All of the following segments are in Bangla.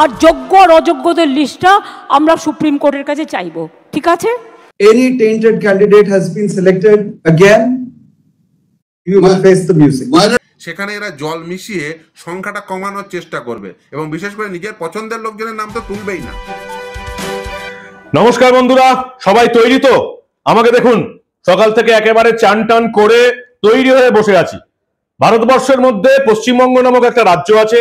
আর যোগ্য আর অযোগ্যদের লিস্টটা আমরা সুপ্রিম কোর্টের কাছে চাইবো, ঠিক আছে? Any tainted candidate has been selected again, you will face the music. সেখানে এরা জল মিশিয়ে সংখ্যাটা কমানোর চেষ্টা করবে এবং বিশেষ করে নিজের পছন্দের লোকজনের নাম তো তুলবেই না। নমস্কার বন্ধুরা, সবাই তৈরি তো? আমাকে দেখুন, সকাল থেকে একেবারে চান টান করে তৈরি হয়ে বসে আছি। ভারতবর্ষের মধ্যে পশ্চিমবঙ্গ নামক একটা রাজ্য আছে,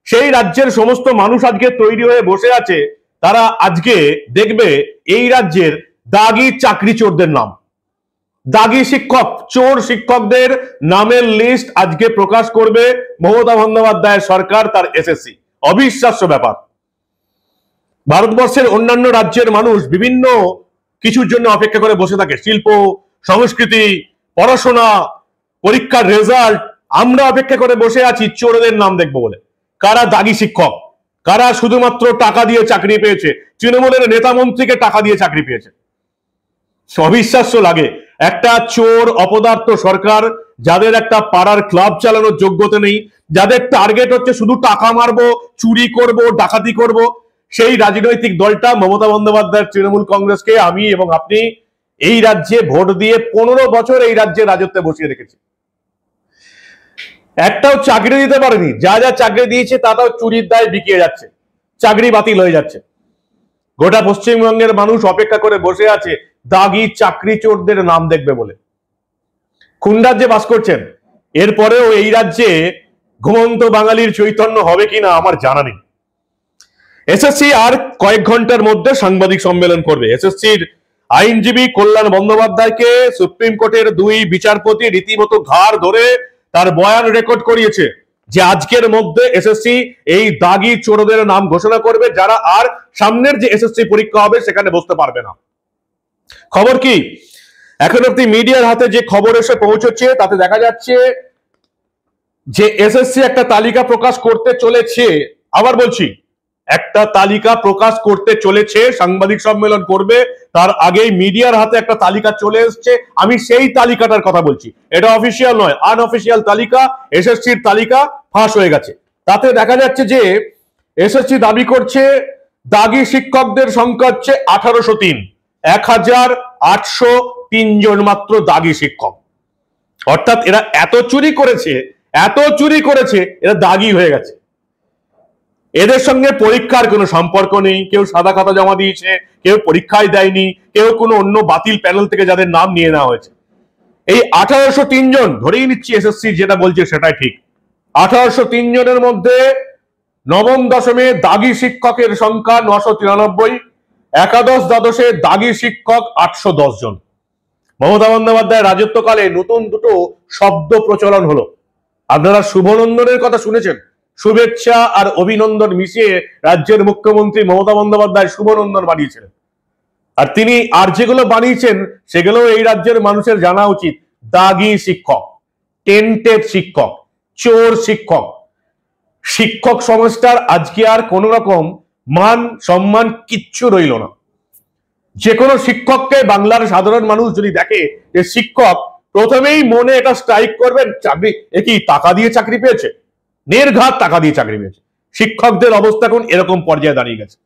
সেই রাজ্যের সমস্ত মানুষ আজকে তৈরি হয়ে বসে আছে। তারা আজকে দেখবে এই রাজ্যের দাগি চাকরি চোরদের নাম, দাগি শিক্ষক, চোর শিক্ষকদের নামের লিস্ট আজকে প্রকাশ করবে মমতা বন্দ্যোপাধ্যায়ের সরকার, তার এসএসসি। অবিশ্বাস্য ব্যাপার। ভারতবর্ষের অন্যান্য রাজ্যের মানুষ বিভিন্ন কিছুর জন্য অপেক্ষা করে বসে থাকে, শিল্প, সংস্কৃতি, পড়াশোনা, পরীক্ষার রেজাল্ট। আমরা অপেক্ষা করে বসে আছি চোরদের নাম দেখবো বলে। কারা দাগি শিক্ষক, কারা শুধুমাত্র টাকা দিয়ে চাকরি পেয়েছে, তৃণমূলের নেতা মন্ত্রীকে টাকা দিয়ে চাকরি পেয়েছে। অবিশ্বাস্য লাগে। একটা চোর অপদার্থ সরকার, যাদের একটা পাড়ার ক্লাব চালানোর যোগ্যতা নেই, যাদের টার্গেট হচ্ছে শুধু টাকা মারবো, চুরি করব, ডাকাতি করব, সেই রাজনৈতিক দলটা মমতা বন্দ্যোপাধ্যায়ের তৃণমূল কংগ্রেসকে আমি এবং আপনি এই রাজ্যে ভোট দিয়ে 15 বছর এই রাজ্যে রাজত্বে বসিয়ে রেখেছি। একটাও চাকরি দিতে পারেনি। যা যা চাকরি দিয়েছে তাটাও চুরির দায় বিকিয়ে যাচ্ছে, চাকরি বাতিল হয়ে যাচ্ছে। গোটা পশ্চিমবঙ্গের মানুষ অপেক্ষা করে বসে আছে দাগি চাকরি চোরদের নাম দেখবে বলে। কোন রাজ্যে বাস করছেন? এরপরেও এই রাজ্যে ঘুমন্ত বাঙালির চৈতন্য হবে কিনা আমার জানা নেই। এসএসসি আর কয়েক ঘন্টার মধ্যে সাংবাদিক সম্মেলন করবে। এসএসসির আইনজীবী কল্যাণ বন্দ্যোপাধ্যায়কে সুপ্রিম কোর্টের 2 বিচারপতি রীতিমতো ঘাড় ধরে তার বয়ান রেকর্ড করিয়েছে যে আজকের মধ্যে এসএসসি এই দাগি চোরদের নাম ঘোষণা করবে, যারা আর সামনের যে এসএসসি পরীক্ষা হবে সেখানে বসতে পারবে না। খবর কি? এখন অব্দি মিডিয়ার হাতে যে খবর এসে পৌঁছচ্ছে তাতে দেখা যাচ্ছে যে এসএসসি একটা তালিকা প্রকাশ করতে চলেছে। আবার বলছি, একটা তালিকা প্রকাশ করতে চলেছে, সাংবাদিক সম্মেলন করবে। তার আগেই মিডিয়ার হাতে একটা তালিকা চলে এসছে। আমি সেই তালিকাটার কথা বলছি। এটা অফিসিয়াল নয়, আনঅফিসিয়াল তালিকা। এসএসসির তালিকা ফাঁস হয়ে গেছে। তাতে দেখা যাচ্ছে যে এসএসসি দাবি করছে দাগি শিক্ষকদের সংখ্যা হচ্ছে 1803, 1803 জন মাত্র দাগি শিক্ষক। অর্থাৎ এরা এত চুরি করেছে, এরা দাগি হয়ে গেছে। এদের সঙ্গে পরীক্ষার কোনো সম্পর্ক নেই। কেউ সাদা খাতা জমা দিয়েছে, কেউ পরীক্ষায় দেয়নি, কেউ কোনো অন্য বাতিল প্যানেল থেকে যাদের নাম নিয়ে নেওয়া হয়েছে। এই 1803 জন, ধরেই নিচ্ছি এসএসসি যেটা বলছে সেটাই ঠিক, 1803 জনের মধ্যে নবম দশমে দাগি শিক্ষকের সংখ্যা 993, একাদশ দ্বাদশে দাগি শিক্ষক 810 জন। মমতা বন্দ্যোপাধ্যায়ের রাজত্বকালে নতুন দুটো শব্দ প্রচলন হলো। আপনারা শুভনন্দনের কথা শুনেছেন। শুভেচ্ছা আর অভিনন্দন মিশিয়ে রাজ্যের মুখ্যমন্ত্রী মমতা বন্দ্যোপাধ্যায় শুভনন্দন বানিয়েছিলেন। আর তিনি আর যেগুলো বানিয়েছেন সেগুলো এই রাজ্যের মানুষের জানা উচিত। দাগি শিক্ষক, টেন্টেড শিক্ষক, চোর শিক্ষক। শিক্ষক সমাজটার আজকে আর কোন রকম মান সম্মান কিচ্ছু রইল না। যে কোনো শিক্ষককে বাংলার সাধারণ মানুষ যদি দেখে যে শিক্ষক, প্রথমেই মনে এটা স্ট্রাইক করবেন, চাকরি কি টাকা দিয়ে চাকরি পেয়েছে, নির্ঘাত টাকা দিয়ে চাকরি পেয়েছে। শিক্ষকদের অবস্থা এখন এরকম পর্যায়ে দাঁড়িয়ে গেছে।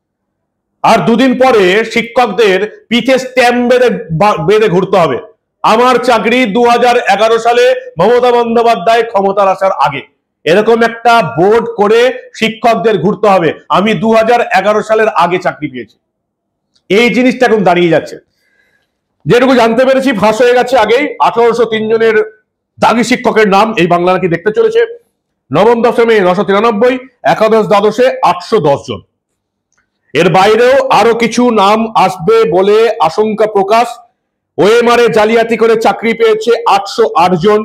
আর দুদিন পরে শিক্ষকদের পিঠে স্ট্যাম্প বেঁধে ঘুরতে হবে। আমার চাকরি 2011 সালে মমতা বন্দ্যোপাধ্যায় ক্ষমতার আসার আগে, এরকম একটা বোর্ড করে শিক্ষকদের ঘুরতে হবে, আমি 2011 সালের আগে চাকরি পেয়েছি। এই জিনিসটা এখন দাঁড়িয়ে যাচ্ছে। যেটুকু জানতে পেরেছি ফাঁস হয়ে গেছে আগেই। 1803 জনের দাগি শিক্ষকের নাম এই বাংলা নাকি দেখতে চলেছে। নবম দশমে 993, একাদশ দ্বাদশে 810 জন। এর বাইরেও আরো কিছু নাম আসবে বলে আশঙ্কা প্রকাশ। ওএমআর জালিয়াতি করে চাকরি পেয়েছে 808 জন।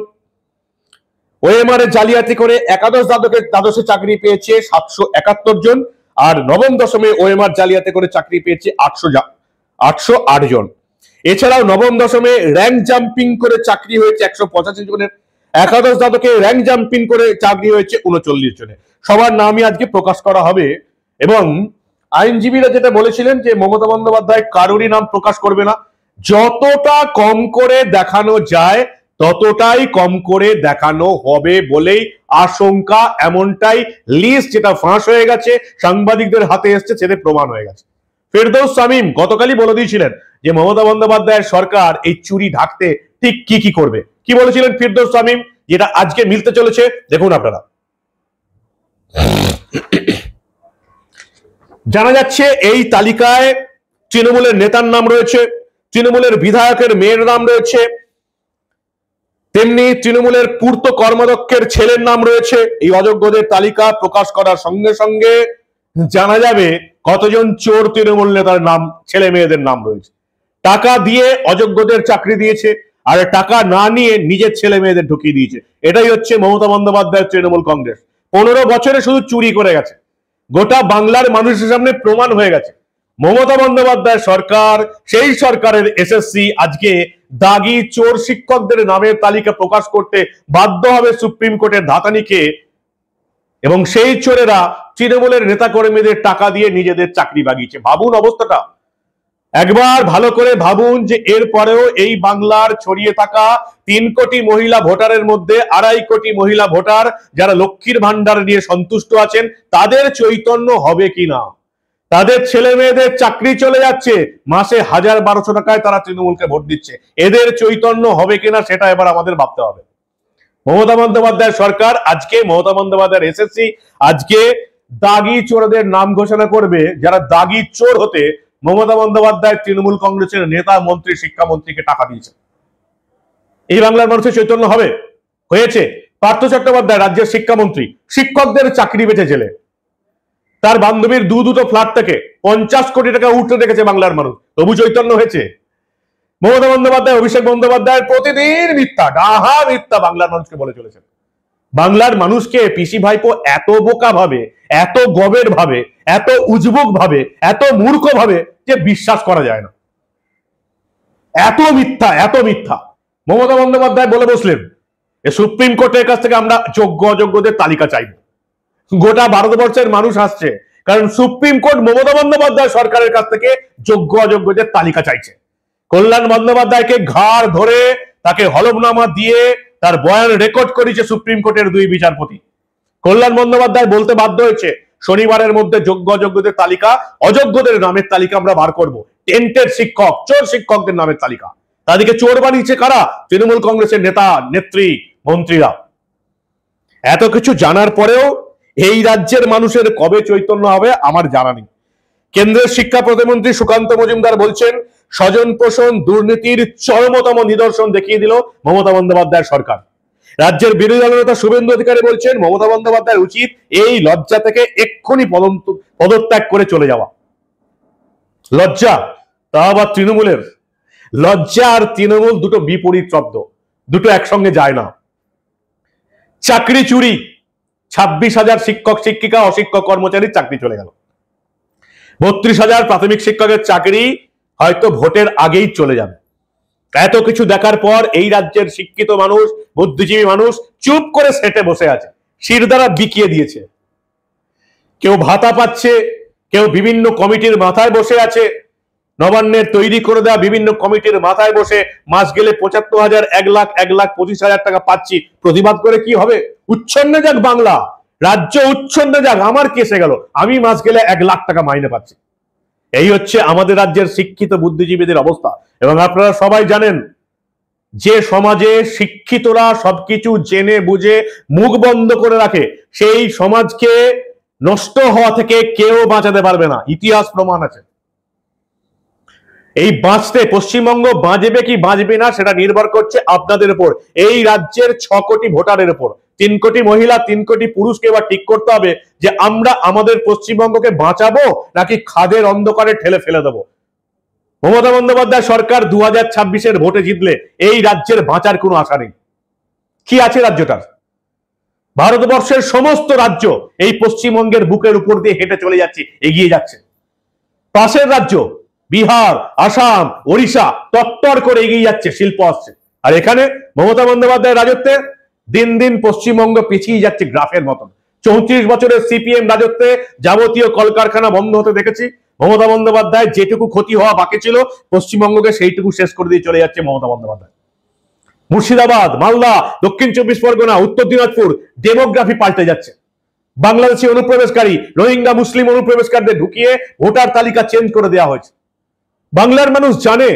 ওএমআর জালিয়াতি করে একাদশ দ্বাদশে চাকরি পেয়েছে 771 জন। আর নবম দশমে ওএমআর জালিয়াতি করে চাকরি পেয়েছে 808 জন। এছাড়াও নবম দশমে র্যাঙ্ক জাম্পিং করে চাকরি হয়েছে 185 জনের। একাদশ দ্বাদশে র্যাঙ্ক জাম্পিং করে চাকরি হয়েছে 39 জনের। সবার নামই আজকে প্রকাশ করা হবে। এবং আইনজীবীরা যেটা বলেছিলেন যে মমতা বন্দ্যোপাধ্যায় কারোরই নাম প্রকাশ করবে না, যতটা কম করে দেখানো যায় ততটাই কম করে দেখানো হবে বলেই আশঙ্কা। এমনটাই লিস্ট যেটা ফাঁস হয়ে গেছে, সাংবাদিকদের হাতে এসছে, সেটা প্রমাণ হয়ে গেছে। ফেরদৌস শামীম গতকালই বলে দিয়েছিলেন যে মমতা বন্দ্যোপাধ্যায়ের সরকার এই চুরি ঢাকতে ঠিক কি কি করবে। কি বলেছিলেন ফেরদৌস শামীম, যেটা আজকে মিলতে চলেছে, দেখুন আপনারা। জানা যাচ্ছে এই তালিকায় তৃণমূলের নেতার নাম রয়েছে, তৃণমূলের বিধায়কের মেয়ের নাম রয়েছে, তেমনি তৃণমূলের পূর্ত কর্মাধ্যক্ষের ছেলের নাম রয়েছে। এই অযোগ্যদের তালিকা প্রকাশ করার সঙ্গে সঙ্গে জানা যাবে কতজন চোর তৃণমূল নেতার নাম, ছেলে মেয়েদের নাম রয়েছে। টাকা দিয়ে অযোগ্যদের চাকরি দিয়েছে, আর টাকা না নিয়ে নিজের ছেলে মেয়েদের ঢুকিয়ে দিয়েছে। এটাই হচ্ছে মমতা বন্দ্যোপাধ্যায়ের তৃণমূল কংগ্রেস। 15 বছরে শুধু চুরি করে গেছে, গোটা বাংলার মানুষের সামনে প্রমাণ হয়ে গেছে। মমতা বন্দ্যোপাধ্যায় সরকার, সেই সরকারের এসএসসি আজকে দাগি চোর শিক্ষকদের নামের তালিকা প্রকাশ করতে বাধ্য হবে সুপ্রিম কোর্টের ধাতানিকে, এবং সেই চোরেরা তৃণমূলের নেতা কর্মীদের টাকা দিয়ে নিজেদের চাকরি বাগিয়েছে। ভাবুন অবস্থাটা, একবার ভালো করে ভাবুন যে এরপরেও এই বাংলার ছড়িয়ে থাকা 3 কোটি মহিলা ভোটারের মধ্যে 2.5 কোটি মহিলা ভোটার যারা লক্ষ্মীর ভান্ডার নিয়ে সন্তুষ্ট আছেন, তাদের চৈতন্য হবে কিনা। তাদের ছেলে মেয়েদের চাকরি চলে যাচ্ছে, মাসে 1000-1200 টাকায় তারা তৃণমূলকে ভোট দিচ্ছে, এদের চৈতন্য হবে কিনা সেটা এবার আমাদের ভাবতে হবে। মমতা বন্দ্যোপাধ্যায় সরকার আজকে, মমতা বন্দ্যোপাধ্যায়ের এসএসসি আজকে দাগি চোরদের নাম ঘোষণা করবে, যারা দাগি চোর হতে মমতা বন্দ্যোপাধ্যায় তৃণমূল কংগ্রেসের নেতা, মন্ত্রী, শিক্ষামন্ত্রীকে টাকা দিয়েছে। এই বাংলার মানুষের চৈতন্য হবে, হয়েছে। পার্থ চট্টোপাধ্যায় রাজ্যের শিক্ষামন্ত্রী, শিক্ষকদের চাকরি বেঁচে জেলে, তার বান্ধবীর দুটো ফ্ল্যাট থেকে 50 কোটি টাকা উঠতে দেখেছে বাংলার মানুষ, তবু চৈতন্য হয়েছে। মমতা বন্দ্যোপাধ্যায়, অভিষেক বন্দ্যোপাধ্যায় প্রতিদিন মিথ্যা, ডাহা মিথ্যা বাংলার মানুষকে বলে চলেছেন। বাংলার মানুষকে পিসি ভাইপো এত বোকা ভাবে, এত গবের ভাবে, এত উজবুক ভাবে, এত মূর্খ ভাবে যে বিশ্বাস করা যায় না। এত মিথ্যা, এত মিথ্যা। মমতা বন্দ্যোপাধ্যায় বলে বসলেন সুপ্রিম কোর্টের কাছ থেকে আমরা যোগ্য অযোগ্যদের তালিকা চাইব। গোটা ভারতবর্ষের মানুষ আসছে, কারণ সুপ্রিম কোর্ট মমতা বন্দ্যোপাধ্যায় সরকারের কাছ থেকে যোগ্য অযোগ্যদের তালিকা চাইছে। কল্যাণ বন্দ্যোপাধ্যায়কে ঘাড় ধরে তাকে হলফনামা দিয়ে তার বয়ান রেকর্ড করেছে সুপ্রিম কোর্টের 2 বিচারপতি। কল্যাণ বন্দ্যোপাধ্যায় বলতে বাধ্য হয়েছে শনিবারের মধ্যে যোগ্য অযোগ্যদের তালিকা, অযোগ্যদের নামের তালিকা আমরা বার করব। টেন্টের শিক্ষক, চোর শিক্ষকদের নামের তালিকা। তাদেরকে চোর বানিয়েছে কারা? তৃণমূল কংগ্রেসের নেতা, নেত্রী, মন্ত্রীরা। এত কিছু জানার পরেও এই রাজ্যের মানুষের কবে চৈতন্য হবে আমার জানা নেই। কেন্দ্রের শিক্ষা প্রতিমন্ত্রী সুকান্ত মজুমদার বলছেন স্বজন পোষণ দুর্নীতির চরমতম নিদর্শন দেখিয়ে দিল মমতা বন্দ্যোপাধ্যায়ের সরকার। রাজ্যের বিরোধী দলনেতা শুভেন্দু অধিকারী বলছেন মমতা বন্দ্যোপাধ্যায়ের উচিত এই লজ্জা থেকে এক্ষুনি পদত্যাগ করে চলে যাওয়া। লজ্জা, তা আবার তৃণমূলের। লজ্জা আর তৃণমূল দুটো বিপরীত শব্দ, দুটো একসঙ্গে যায় না। চাকরি চুরি, 26,000 শিক্ষক শিক্ষিকা, অশিক্ষক কর্মচারীর চাকরি চলে গেল। 32,000 প্রাথমিক শিক্ষকের চাকরি হয়তো ভোটের আগেই চলে যাবে। এত কিছু দেখার পর এই রাজ্যের শিক্ষিত মানুষ, বুদ্ধিজীবী মানুষ চুপ করে সেটে বসে আছে, শির দ্বারা বিকিয়ে দিয়েছে। কেউ ভাতা পাচ্ছে, কেউ বিভিন্ন কমিটির মাথায় বসে আছে, নবান্নের তৈরি করে দেওয়া বিভিন্ন কমিটির মাথায় বসে মাস গেলে 75,000, 1 লাখ, 1,25,000 টাকা পাচ্ছি। প্রতিবাদ করে কি হবে? উচ্ছন্নে যাক বাংলা, রাজ্য উচ্ছন্নে যাক, আমার কেসে গেল, আমি মাস গেলে 1 লাখ টাকা মাইনে পাচ্ছি। এই হচ্ছে আমাদের রাজ্যের শিক্ষিত বুদ্ধিজীবীদের অবস্থা। এবং আপনারা সবাই জানেন যে সমাজে শিক্ষিতরা সবকিছু জেনে বুঝে মুখ বন্ধ করে রাখে, সেই সমাজকে নষ্ট হওয়া থেকে কেউ বাঁচাতে পারবে না, ইতিহাস প্রমাণ আছে। এই বাঁচতে পশ্চিমবঙ্গ বাঁচবে কি বাঁচবে না সেটা নির্ভর করছে আপনাদের উপর, এই রাজ্যের 6 কোটি ভোটারের উপর। 3 কোটি মহিলা, 3 কোটি পুরুষকে এবার ঠিক করতে হবে যে আমরা আমাদের পশ্চিমবঙ্গকে বাঁচাবো নাকি খাদের অন্ধকারে ঠেলে ফেলে দেবো। মমতা বন্দ্যোপাধ্যায় সরকার 2026-এর ভোটে জিতলে এই রাজ্যের বাঁচার কোনো আশা নেই। কি আছে রাজ্যটার? ভারতবর্ষের সমস্ত রাজ্য এই পশ্চিমবঙ্গের বুকের উপর দিয়ে হেঁটে চলে যাচ্ছে, এগিয়ে যাচ্ছে। পাশের রাজ্য বিহার, আসাম, ওড়িশা তত্তর করে এগিয়ে যাচ্ছে, শিল্প আসছে। আর এখানে মমতা বন্দ্যোপাধ্যায়ের রাজত্বে দিন দিন পশ্চিমবঙ্গ পিছিয়ে যাচ্ছে গ্রাফের মতন। 34 বছরের সিপিএম রাজত্বে যাবতীয় কলকারখানা বন্ধ হতে দেখেছি। মমতা বন্দ্যোপাধ্যায় যেটুকু ক্ষতি হওয়া বাকি ছিল পশ্চিমবঙ্গকে সেইটুকু শেষ করে দিয়ে চলে যাচ্ছে মমতা বন্দ্যোপাধ্যায়। মুর্শিদাবাদ, মালদা, দক্ষিণ 24 পরগনা, উত্তর দিনাজপুর ডেমোগ্রাফি পাল্টে যাচ্ছে। বাংলাদেশি অনুপ্রবেশকারী রোহিঙ্গা মুসলিম অনুপ্রবেশকারীদের ঢুকিয়ে ভোটার তালিকা চেঞ্জ করে দেওয়া হয়েছে। বাংলার মানুষ জানে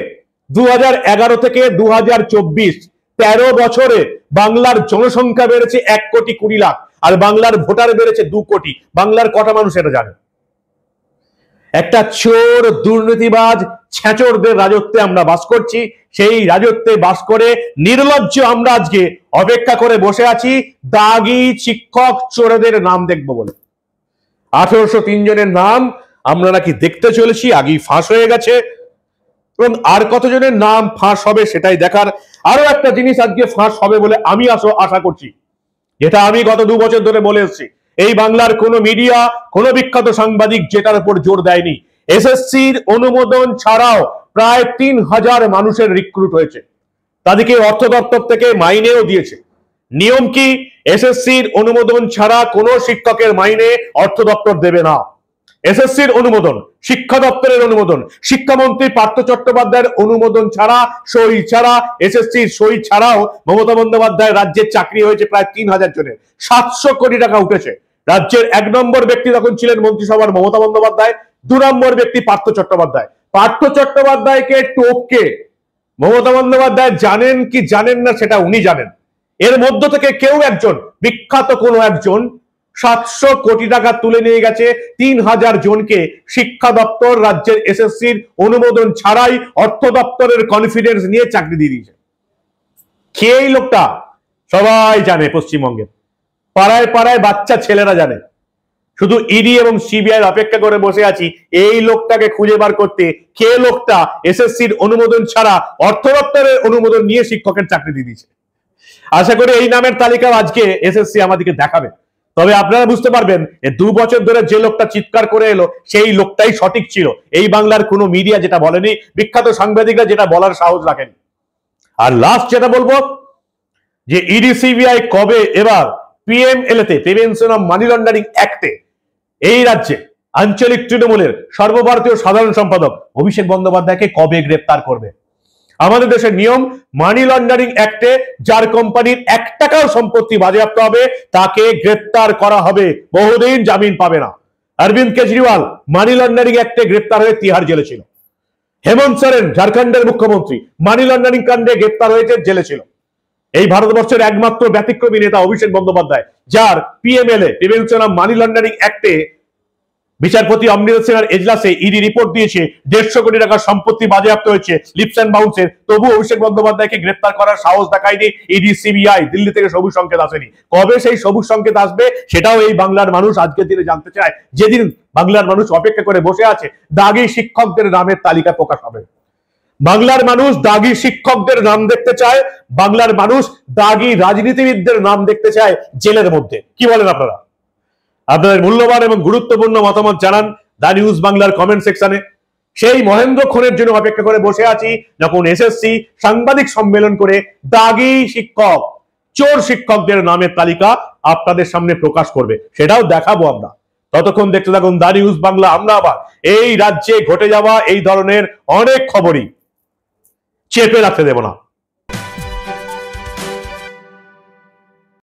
2011 থেকে 2024 13 বছরে বাংলার জনসংখ্যা বেড়েছে 1,20,00,000 আর বাংলার ভোটার বেড়েছে 2 কোটি। বাংলার কটা মানুষ এটা জানে? একটা চোর দুর্নীতিবাজ ছেচরদের রাজত্বে আমরা বাস করছি। সেই রাজত্বে বাস করে নির্লজ্জ আমরা আজকে অপেক্ষা করে বসে আছি দাগি শিক্ষক চোরদের নাম দেখবো বলে। 1803 জনের নাম আমরা নাকি দেখতে চলেছি, আগেই ফাঁস হয়ে গেছে এবং আর কতজনের নাম ফাঁস হবে সেটাই দেখার। আরো একটা জিনিস আজকে ফাঁস হবে বলে আমি আশা করছি, যেটা আমি গত 2 বছর ধরে বলে এসেছি। এই বাংলার কোনো মিডিয়া, কোনো বিখ্যাত সাংবাদিক যেটার উপর জোর দেয়নি। এসএসসির অনুমোদন ছাড়াও প্রায় 3000 মানুষের রিক্রুট হয়েছে, তাদেরকে অর্থ দপ্তর থেকে মাইনেও দিয়েছে। নিয়ম কি? এসএসসির অনুমোদন ছাড়া কোনো শিক্ষকের মাইনে অর্থ দপ্তর দেবে না। এসএসসির অনুমোদন, শিক্ষা দপ্তরের অনুমোদন, শিক্ষামন্ত্রী পার্থ চট্টোপাধ্যায়ের অনুমোদন ছাড়া, সই ছাড়া, এসএসসির সই ছাড়াও মমতা বন্দ্যোপাধ্যায় রাজ্যের চাকরি হয়েছে প্রায় 3000 জনের। 700 কোটি টাকা উঠেছে। রাজ্যের 1 নম্বর ব্যক্তি তখন ছিলেন মন্ত্রিসভার মমতা বন্দ্যোপাধ্যায়, 2 নম্বর ব্যক্তি পার্থ চট্টোপাধ্যায়। পার্থ চট্টোপাধ্যায়কে টপকে মমতা বন্দ্যোপাধ্যায় জানেন কি জানেন না সেটা উনি জানেন। এর মধ্য থেকে কেউ একজন, বিখ্যাত কোনো একজন 700 কোটি টাকা তুলে নিয়ে গেছে 3000 জনকে শিক্ষা দপ্তর রাজ্যের এসএসসির অনুমোদন ছাড়াই অর্থ দপ্তরের কনফিডেন্স নিয়ে চাকরি দিয়ে দিয়েছে। কে এই লোকটা? সবাই জানে, পশ্চিমবঙ্গের পাড়ায় পাড়ায় বাচ্চা ছেলেরা জানে। শুধু ইডি এবং সিবিআই অপেক্ষা করে বসে আছি এই লোকটাকে খুঁজে বার করতে। কে লোকটা এসএসসির অনুমোদন ছাড়া অর্থ দপ্তরের অনুমোদন নিয়ে শিক্ষকের চাকরি দিয়ে দিয়েছে? আশা করি এই নামের তালিকা আজকে এসএসসি আমাদেরকে দেখাবে। তবে আপনারা বুঝতে পারবেন 2 বছর ধরে যে লোকটা চিৎকার করে এলো সেই লোকটাই সঠিক ছিল। এই বাংলার কোনো মিডিয়া যেটা বলেনি, বিখ্যাত সাংবাদিকরা যেটা বলার সাহস রাখেনি। আর লাস্ট যেটা বলবো যে ইডি সিবিআই কবে এবার পিএমএলএতে, প্রিভেনশন অফ মানি লন্ডারিং অ্যাক্টে, এই রাজ্যে আঞ্চলিক তৃণমূলের সর্বভারতীয় সাধারণ সম্পাদক অভিষেক বন্দ্যোপাধ্যায়কে কবে গ্রেপ্তার করবে? আমাদের দেশের নিয়ম, মানি লন্ডারিং অ্যাক্টে যার কোম্পানির 1 টাকাও সম্পত্তি বাজেয়াপ্ত হবে তাকে গ্রেপ্তার করা হবে, বহুদিন জামিন পাবে না। অরবিন্দ কেজরিওয়াল মানি লন্ডারিং অ্যাক্টে গ্রেপ্তার হয়ে তিহার জেলে ছিল। হেমন্ত সোরেন ঝাড়খণ্ডের মুখ্যমন্ত্রী মানি লন্ডারিং কাণ্ডে গ্রেপ্তার হয়েছে, জেলে ছিল। এই ভারতবর্ষের একমাত্র ব্যতিক্রমী নেতা অভিষেক বন্দ্যোপাধ্যায়, যার PMLA, prevention of money laundering অ্যাক্টে বিচারপতি অমৃত সিনহার এজলাসে ইডি রিপোর্ট দিয়েছে 150 কোটি টাকার সম্পত্তি বাজেয়াপ্ত হয়েছে লিপস এন্ড বাউন্সের। তবু অভিষেক বন্দ্যোপাধ্যায়কে গ্রেপ্তার করার সাহস দেখায়নি ইডি সিবিআই। দিল্লি থেকে সবুজ সংকেত আসেনি। কবে সেই সবুজ সংকেত আসবে সেটাও এই বাংলার মানুষ আজকের দিনে জানতে চায়, যেদিন বাংলার মানুষ অপেক্ষা করে বসে আছে দাগি শিক্ষকদের নামের তালিকা প্রকাশ হবে। বাংলার মানুষ দাগি শিক্ষকদের নাম দেখতে চায়, বাংলার মানুষ দাগি রাজনীতিবিদদের নাম দেখতে চায় জেলের মধ্যে। কি বলেন আপনারা? আপনাদের মূল্যবান এবং গুরুত্বপূর্ণ মতামত জানান দা নিউজ বাংলার কমেন্ট সেকশনে। সেই মহেন্দ্র ক্ষণের জন্য অপেক্ষা করে বসে আছি যখন এসএসসি সাংবাদিক সম্মেলন করে দাগি শিক্ষক, চোর শিক্ষকদের নামের তালিকা আপনাদের সামনে প্রকাশ করবে, সেটাও দেখাবো আমরা। ততক্ষণ দেখতে থাকুন দা নিউজ বাংলা। আমরা আবার এই রাজ্যে ঘটে যাওয়া এই ধরনের অনেক খবরই চেপে রাখতে দেব না।